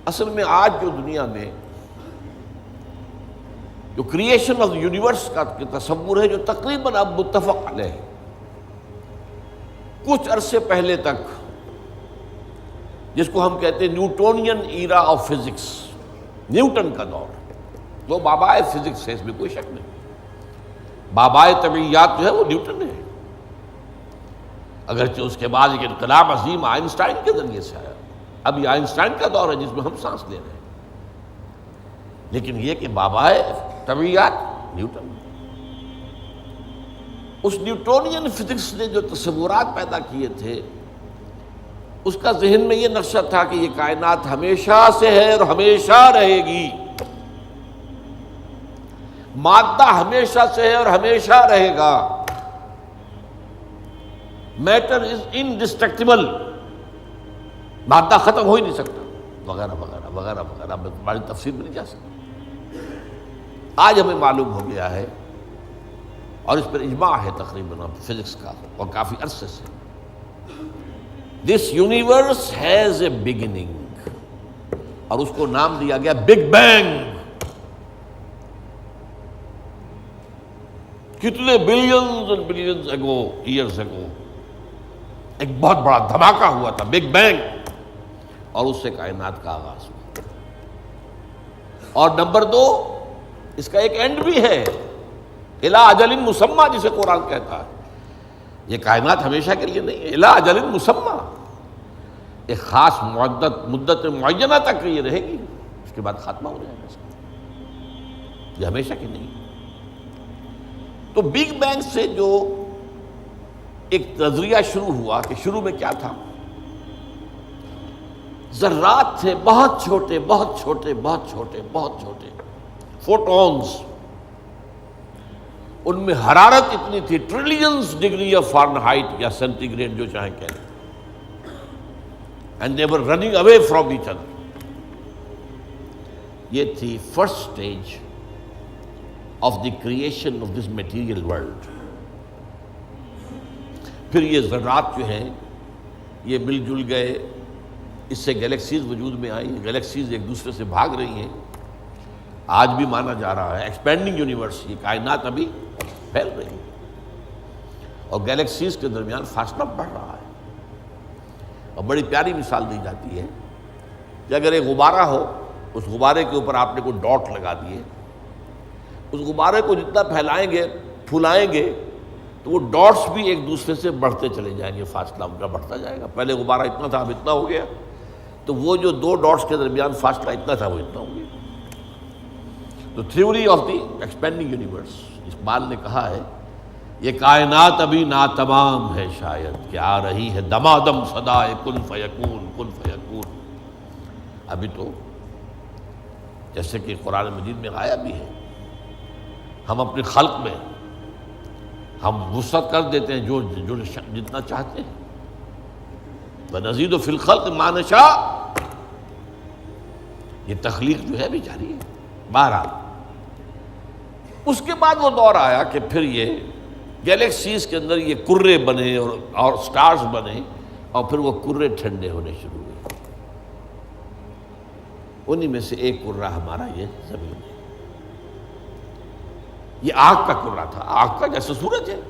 اصل میں آج جو دنیا میں جو کریشن آف یونیورس کا تصور ہے، جو تقریباً اب متفق علیہ ہے، کچھ عرصے پہلے تک جس کو ہم کہتے ہیں Newtonian era of physics, Newton کا دور، وہ بابائے فزکس ہے، اس میں کوئی شک نہیں۔ بابائے طبیعیات جو ہے وہ نیوٹن ہے، اگرچہ اس کے بعد ایک انقلاب عظیم آئنسٹائن کے ذریعے سے آیا۔ اب یہ آئنسٹائن کا دور ہے جس میں ہم سانس لے رہے ہیں، لیکن یہ کہ بابائے طبیعیات نیوٹن۔ اس نیوٹونین فزکس نے جو تصورات پیدا کیے تھے، اس کا ذہن میں یہ نقشہ تھا کہ یہ کائنات ہمیشہ سے ہے اور ہمیشہ رہے گی، مادہ ہمیشہ سے ہے اور ہمیشہ رہے گا، میٹر از انڈسٹرکٹیبل، مادہ ختم ہو ہی نہیں سکتا، وغیرہ وغیرہ وغیرہ وغیرہ، ہماری تفصیل میں نہیں جا سکتی۔ آج ہمیں معلوم ہو گیا ہے، اور اس پر اجماع ہے تقریباً فزکس کا اور کافی عرصے سے، this universe has a beginning, اور اس کو نام دیا گیا بگ بینگ۔ کتنے بلینز اینڈ بلینز اگو، ایئرز اگو، ایک بہت بڑا دھماکہ ہوا تھا، بگ بینگ، اور اس سے کائنات کا آغاز ہوا۔ اور نمبر دو، اس کا ایک اینڈ بھی ہے، الی اجل مسمى، جسے قرآن کہتا ہے۔ یہ کائنات ہمیشہ کے لیے نہیں ہے، الی اجل مسمى، ایک خاص مدت معینہ تک یہ رہے گی، اس کے بعد خاتمہ ہو جائے گا اس کا، یہ ہمیشہ کی نہیں۔ تو بگ بینگ سے جو ایک نظریہ شروع ہوا کہ شروع میں کیا تھا، ذرات تھے، بہت چھوٹے بہت چھوٹے بہت چھوٹے بہت چھوٹے، فوٹونز، ان میں حرارت اتنی تھی، ٹریلینز ڈگری آف فارنہائٹ یا سینٹی گریڈ جو چاہیں کہیں، and they were running away from each other. یہ تھی first stage of the creation of this material world. پھر یہ ذرات جو ہیں یہ مل جل گئے، اس سے گیلیکسیز وجود میں آئی، گیلیکسیز ایک دوسرے سے بھاگ رہی ہیں، آج بھی مانا جا رہا ہے ایکسپینڈنگ یونیورس، یہ کائنات ابھی پھیل رہی ہے، اور گیلیکسیز کے درمیان فاصلہ بڑھ رہا ہے۔ اور بڑی پیاری مثال دی جاتی ہے کہ اگر ایک غبارہ ہو، اس غبارے کے اوپر آپ نے کوئی ڈاٹ لگا دیے، اس غبارے کو جتنا پھیلائیں گے پھولائیں گے تو وہ ڈاٹس بھی ایک دوسرے سے بڑھتے چلے جائیں گے، فاصلہ ان کا بڑھتا جائے گا۔ پہلے غبارہ اتنا تھا، اب اتنا ہو گیا، تو وہ جو دو ڈاٹس کے درمیان فاصلہ اتنا تھا وہ اتنا ہو گیا۔ تو theory of the expanding universe, Iqbal نے کہا ہے یہ کائنات ابھی ناتمام ہے شاید، کہ آ رہی ہے دمادم صدائے کن فیکون کن فیکون۔ ابھی تو جیسے کہ قرآن مجید میں آیا بھی ہے، ہم اپنی خلق میں ہم وسعت کر دیتے ہیں جو جتنا چاہتے ہیں، وَنَزِيدُ فِي الْخَلْقِ مَا نَشَاءُ، یہ تخلیق جو ہے بھی جاری ہے۔ بہرحال اس کے بعد وہ دور آیا کہ پھر یہ گیلیکسیز کے اندر یہ کرے بنے اور سٹارز بنے، اور پھر وہ کرے ٹھنڈے ہونے شروع ہوئے۔ انہی میں سے ایک کرہ ہمارا یہ زمین ہے۔ یہ آگ کا کرہ تھا، آگ کا جیسے سورج ہے،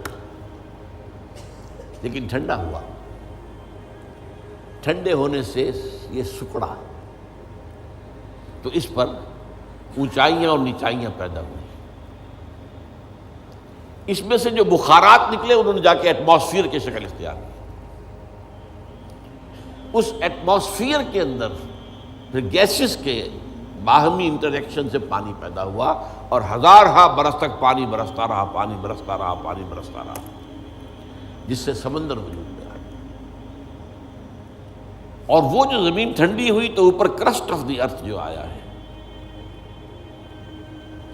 لیکن ٹھنڈا ہوا، ٹھنڈے ہونے سے یہ سکڑا، تو اس پر اونچائیاں اور نیچائیاں پیدا ہوئی۔ اس میں سے جو بخارات نکلے انہوں نے جا کے ایٹماسفیئر کی شکل اختیار کی۔ اس ایٹماسفیئر کے اندر پھر گیسز کے باہمی انٹریکشن سے پانی پیدا ہوا، اور ہزارہا برس تک پانی برستا رہا، پانی برستا رہا، پانی برستا رہا، جس سے سمندر وجود میں آیا۔ اور وہ جو زمین ٹھنڈی ہوئی تو اوپر کرسٹ آف دی ارتھ جو آیا ہے،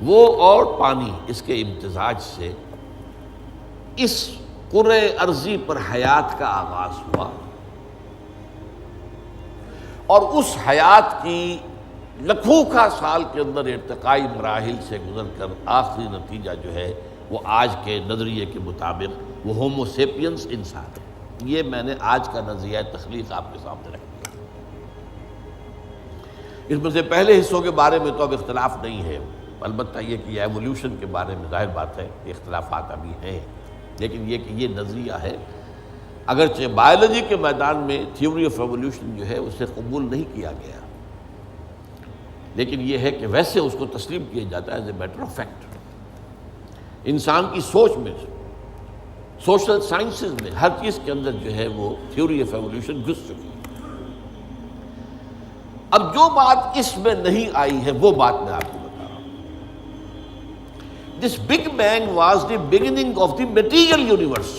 وہ اور پانی، اس کے امتزاج سے اس کرۂ ارضی پر حیات کا آغاز ہوا، اور اس حیات کی لکھوں کا سال کے اندر ارتقائی مراحل سے گزر کر آخری نتیجہ جو ہے وہ آج کے نظریے کے مطابق وہ ہومو سیپینس انسان ہے۔ یہ میں نے آج کا نظریہ تخلیق آپ کے سامنے رکھ دیا۔ اس میں سے پہلے حصوں کے بارے میں تو اب اختلاف نہیں ہے، البتہ یہ کہ یہ ایولیوشن کے بارے میں ظاہر بات ہے کہ اختلافات ابھی ہیں، لیکن یہ کہ یہ نظریہ ہے، اگرچہ بایولوجی کے میدان میں تھیوری آف ایولیوشن جو ہے اسے قبول نہیں کیا گیا، لیکن یہ ہے کہ ویسے اس کو تسلیم کیا جاتا ہے as a matter of fact. انسان کی سوچ میں، سوشل سائنسز میں ہر چیز کے اندر جو ہے وہ تھیوری آف ایولیوشن گھس چکی ہے۔ اب جو بات اس میں نہیں آئی ہے وہ بات میں آپ کو بتا رہا ہوں۔ This big bang was the beginning of the material universe.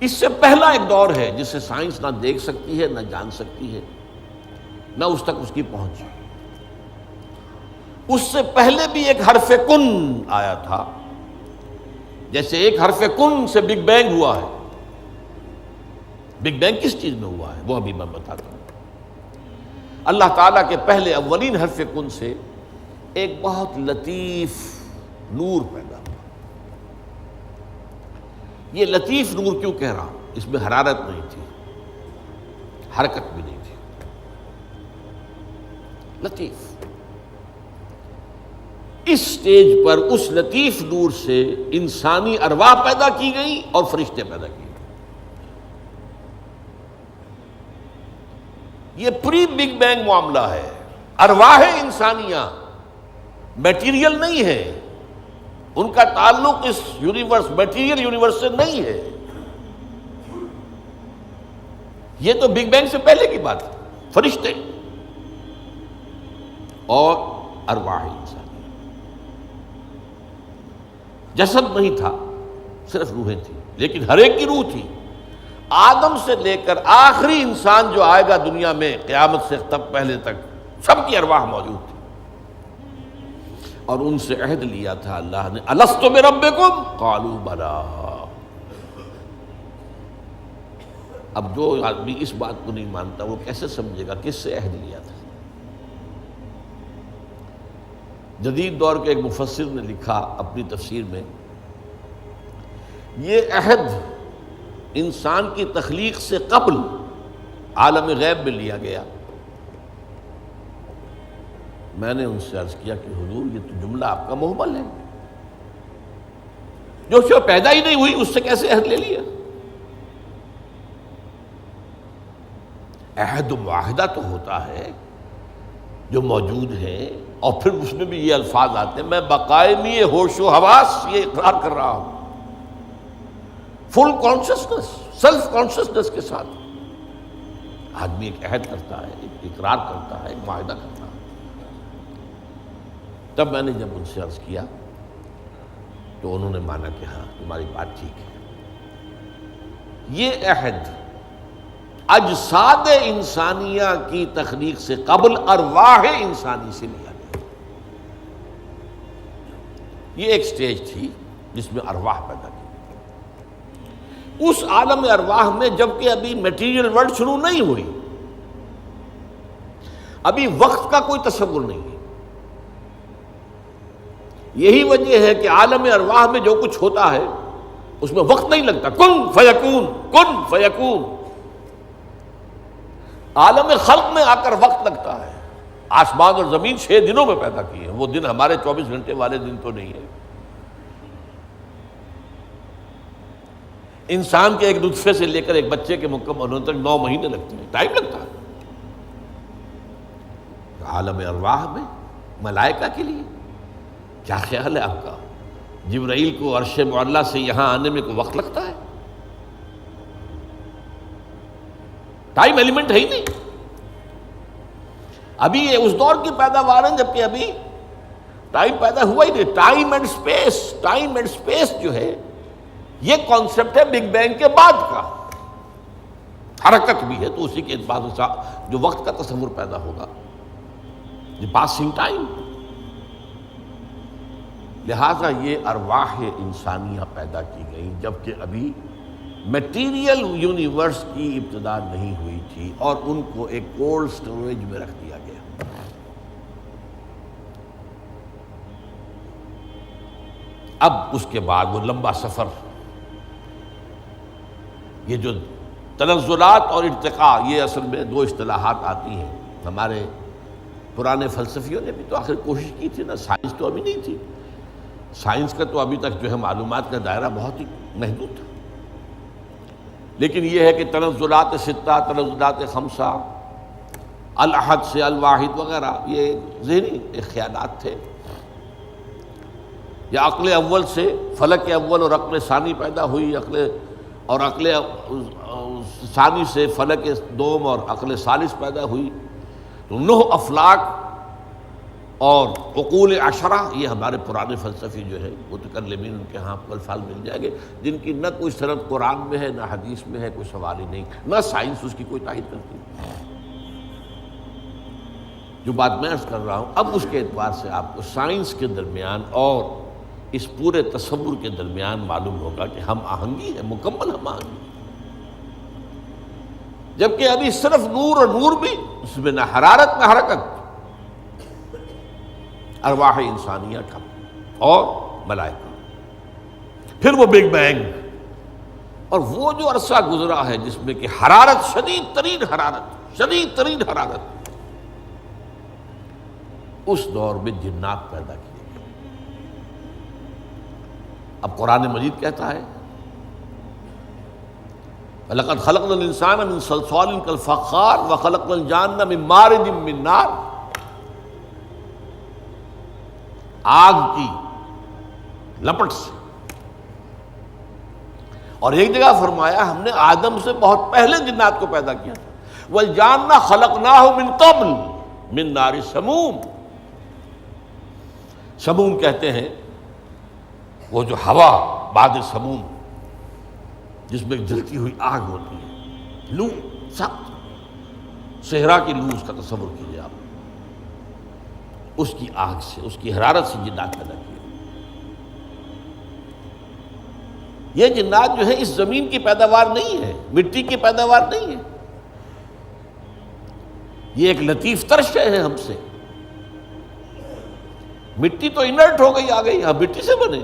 اس سے پہلا ایک دور ہے جسے سائنس نہ دیکھ سکتی ہے، نہ جان سکتی ہے، نہ اس تک اس کی پہنچ۔ اس سے پہلے بھی ایک حرف کن آیا تھا، جیسے ایک حرف کن سے بگ بینگ ہوا ہے۔ بگ بینگ کس چیز میں ہوا ہے وہ ابھی میں بتاتا ہوں۔ اللہ تعالیٰ کے پہلے اولین حرف کن سے ایک بہت لطیف نور پیدا ہوا۔ یہ لطیف نور کیوں کہہ رہا ہوں؟ اس میں حرارت نہیں تھی، حرکت بھی نہیں تھی، لطیف۔ اس سٹیج پر اس لطیف نور سے انسانی ارواح پیدا کی گئی اور فرشتے پیدا کیے گئے۔ یہ پری بگ بینگ معاملہ ہے۔ ارواح انسانیہ میٹیریل نہیں ہے، ان کا تعلق اس یونیورس میٹیریل یونیورس سے نہیں ہے۔ یہ تو بگ بینگ سے پہلے کی بات ہے، فرشتے اور ارواح انسانی۔ جسد نہیں تھا، صرف روحیں تھیں، لیکن ہر ایک کی روح تھی۔ آدم سے لے کر آخری انسان جو آئے گا دنیا میں قیامت سے تب پہلے تک، سب کی ارواح موجود تھی، اور ان سے عہد لیا تھا اللہ نے، الستُ بربکم قالوا بلی۔ اب جو آدمی اس بات کو نہیں مانتا وہ کیسے سمجھے گا کس سے عہد لیا تھا؟ جدید دور کے ایک مفسر نے لکھا اپنی تفسیر میں، یہ عہد انسان کی تخلیق سے قبل عالم غیب میں لیا گیا۔ میں نے ان سے عرض کیا کہ حضور یہ تو جملہ آپ کا محمل ہے، جو شے پیدا ہی نہیں ہوئی اس سے کیسے عہد لے لیا؟ عہد و معاہدہ تو ہوتا ہے جو موجود ہے، اور پھر اس میں بھی یہ الفاظ آتے ہیں، میں بقائمی ہوش و حواس یہ اقرار کر رہا ہوں، فل کانشسنس، سیلف کانشسنس کے ساتھ آدمی ایک عہد کرتا ہے، ایک اقرار کرتا ہے، ایک معاہدہ کرتا ہے۔ تب میں نے جب ان سے عرض کیا تو انہوں نے مانا کہ ہاں تمہاری بات ٹھیک ہے، یہ عہد اجساد انسانیہ کی تخلیق سے قبل ارواح انسانی سے لیا گیا۔ یہ ایک سٹیج تھی جس میں ارواح پیدا کی۔ اس عالم ارواح میں جبکہ ابھی میٹیریل ورلڈ شروع نہیں ہوئی، ابھی وقت کا کوئی تصور نہیں ہے۔ یہی وجہ ہے کہ عالم ارواح میں جو کچھ ہوتا ہے اس میں وقت نہیں لگتا، کن فیکون، کن فیکون۔ عالم خلق میں آ کر وقت لگتا ہے۔ آسمان اور زمین 6 دنوں میں پیدا کیے ہیں، وہ دن ہمارے 24 گھنٹے والے دن تو نہیں ہے۔ انسان کے ایک نطفے سے لے کر ایک بچے کے مکمل ہونے تک 9 مہینے لگتے ہیں، ٹائم لگتا ہے۔ عالم ارواح میں ملائکہ کے لیے کیا خیال ہے آپ کا؟ جبرائیل کو عرش معلیٰ سے یہاں آنے میں کوئی وقت لگتا ہے؟ ٹائم ایلیمنٹ ہے ہی نہیں۔ ابھی یہ اس دور کی پیداوار ہے جبکہ ابھی ٹائم پیدا ہوا ہی نہیں۔ ٹائم اینڈ سپیس جو ہے یہ کانسیپٹ ہے بگ بینگ کے بعد کا۔ حرکت بھی ہے تو اسی کے بعد جو وقت کا تصور پیدا ہوگا، یہ پاسنگ ٹائم۔ لہذا یہ ارواح انسانیہ پیدا کی گئی جبکہ ابھی میٹیریل یونیورس کی ابتدا نہیں ہوئی تھی، اور ان کو ایک کولڈ سٹوریج میں رکھ دیا گیا۔ اب اس کے بعد وہ لمبا سفر، یہ جو تنزلات اور ارتقاء، یہ اصل میں 2 اصطلاحات آتی ہیں۔ ہمارے پرانے فلسفیوں نے بھی تو آخر کوشش کی تھی نا، سائنس تو ابھی نہیں تھی، سائنس کا تو ابھی تک جو ہے معلومات کا دائرہ بہت ہی محدود تھا، لیکن یہ ہے کہ تنزلات ستہ، تنزلات خمسہ، الاحد سے الواحد وغیرہ، یہ ذہنی خیالات تھے، یا عقل اول سے فلک اول اور عقل ثانی پیدا ہوئی، عقل ثانی سے فلک دوم اور عقل ثالث پیدا ہوئی، تو 9 افلاک اور عقول عشرہ، یہ ہمارے پرانے فلسفی جو ہے متکلمین، ان کے ہاں آپ کو الفاظ مل جائیں گے جن کی نہ کوئی سند قرآن میں ہے، نہ حدیث میں ہے، کوئی سوال ہی نہیں، نہ سائنس اس کی کوئی تائید کرتی۔ جو بات میں عرض کر رہا ہوں اب اس کے اعتبار سے آپ کو سائنس کے درمیان اور اس پورے تصور کے درمیان معلوم ہوگا کہ ہم آہنگی ہے، مکمل ہم آہنگی، جبکہ ابھی صرف نور، اور نور بھی اس میں نہ حرارت نہ حرکت، ارواح انسانیہ کا اور ملائکہ، پھر وہ بگ بینگ، اور وہ جو عرصہ گزرا ہے جس میں کہ حرارت، شدید ترین حرارت، اس دور میں جنات پیدا کیے گئے۔ اب قرآن مجید کہتا ہے وَلَقَدْ خَلَقْنَا الْإِنسَانَ مِنْ صَلْصَالٍ كَالْفَخَّارِ وَخَلَقْنَا الْجَانَّ مِنْ مَارِجٍ مِنْ نَارٍ، آگ کی لپٹ سے، اور ایک جگہ فرمایا ہم نے آدم سے بہت پہلے جنات کو پیدا کیا تھا، وَالْجَانَّ خَلَقْنَاهُ مِنْ قَبْلُ مِنْ نَارِ السَّمُومِ، سموم کہتے ہیں وہ جو ہوا بعد سموم جس میں جلتی ہوئی آگ ہوتی ہے، لو، سخت صحرا کی لو، اس کا تصور کیجیے آپ، اس کی آگ سے، اس کی حرارت سے جنات پیدا کیے۔ یہ جنات جو ہے اس زمین کی پیداوار نہیں ہے، مٹی کی پیداوار نہیں ہے، یہ ایک لطیف تر شے ہے ہم سے۔ مٹی تو انرٹ ہو گئی، آ گئی، ہم مٹی سے بنے،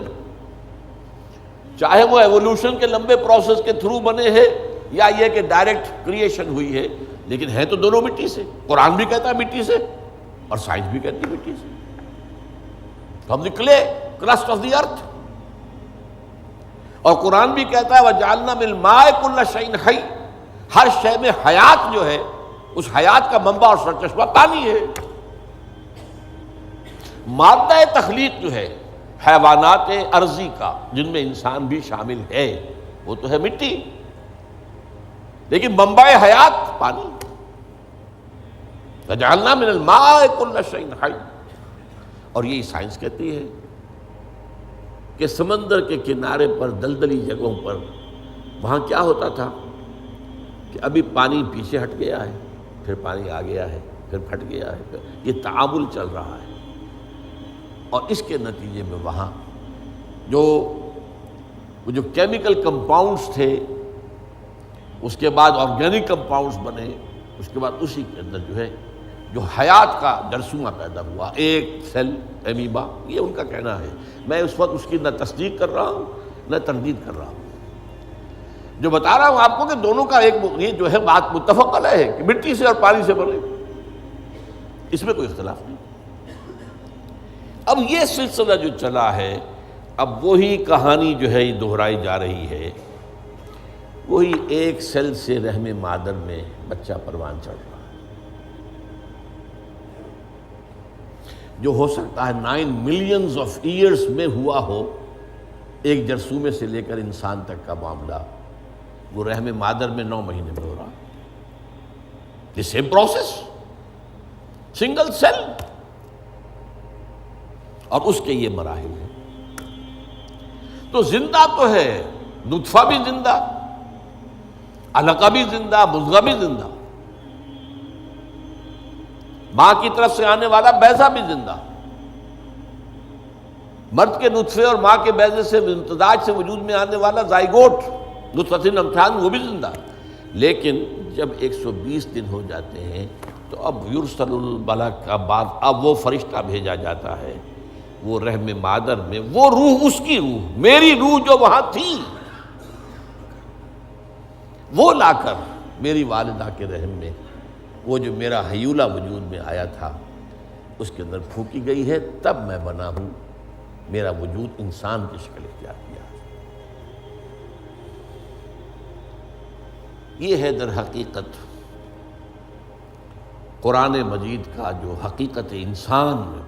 چاہے وہ ایوولوشن کے لمبے پروسیس کے تھرو بنے ہیں یا یہ کہ ڈائریکٹ کریشن ہوئی ہے، لیکن ہے تو دونوں مٹی سے۔ قرآن بھی کہتا ہے مٹی سے، اور سائنس بھی کہتی ہے مٹی سے۔ From the clay, crust of the earth, اور قرآن بھی کہتا ہے وَجَعَلْنَا مِنَ الْمَاءِ كُلَّ شَيْءٍ حَيٍّ، ہر شے میں حیات جو ہے، اس حیات کا منبع اور سرچشمہ پانی ہے۔ مادہ تخلیق جو ہے حیوانات ارضی کا، جن میں انسان بھی شامل ہے، وہ تو ہے مٹی، لیکن منبع حیات پانی۔ فَجَعَلْنَا مِنَ الْمَاءِ كُلَّ شَيْءٍ حَيٍّ، اور یہی سائنس کہتی ہے کہ سمندر کے کنارے پر، دلدلی جگہوں پر، وہاں کیا ہوتا تھا کہ ابھی پانی پیچھے ہٹ گیا ہے، پھر پانی آ گیا ہے، پھر پھٹ گیا ہے، یہ تعامل چل رہا ہے، اور اس کے نتیجے میں وہاں جو کیمیکل کمپاؤنڈز تھے، اس کے بعد آرگینک کمپاؤنڈز بنے، اس کے بعد اسی کے اندر جو ہے جو حیات کا جرثومہ پیدا ہوا، ایک سیل امیبا، یہ ان کا کہنا ہے۔ میں اس وقت اس کی نہ تصدیق کر رہا ہوں نہ تردید کر رہا ہوں، جو بتا رہا ہوں آپ کو کہ دونوں کا ایک یہ جو ہے بات متفق علیہ ہے کہ مٹی سے اور پانی سے بنے، اس میں کوئی اختلاف نہیں۔ اب یہ سلسلہ جو چلا ہے، اب وہی کہانی جو ہے دہرائی جا رہی ہے، وہی ایک سیل سے رحم مادر میں بچہ پروان چڑھ رہا ہے، جو ہو سکتا ہے 9 ملینز آف ایئرز میں ہوا ہو۔ ایک جرثومے سے لے کر انسان تک کا معاملہ وہ رحم مادر میں 9 مہینے میں ہو رہا، یہ سیم پروسیس، سنگل سیل، اور اس کے یہ مراحل ہیں۔ تو زندہ تو ہے، نطفہ بھی زندہ، علقہ بھی زندہ، مضغہ بھی زندہ، ماں کی طرف سے آنے والا بیضہ بھی زندہ، مرد کے نطفے اور ماں کے بیضے سے امتزاج سے وجود میں آنے والا زائگوٹ، نطفۃ امتحان، وہ بھی زندہ۔ لیکن جب 120 دن ہو جاتے ہیں تو اب یرسل الملک، اب وہ فرشتہ بھیجا جاتا ہے، وہ رحم مادر میں، وہ روح، اس کی روح، میری روح جو وہاں تھی، وہ لا کر میری والدہ کے رحم میں وہ جو میرا حیولہ وجود میں آیا تھا اس کے اندر پھونکی گئی ہے، تب میں بنا ہوں، میرا وجود انسان کی شکل اختیار کیا ہے۔ یہ ہے در حقیقت قرآن مجید کا جو حقیقت انسان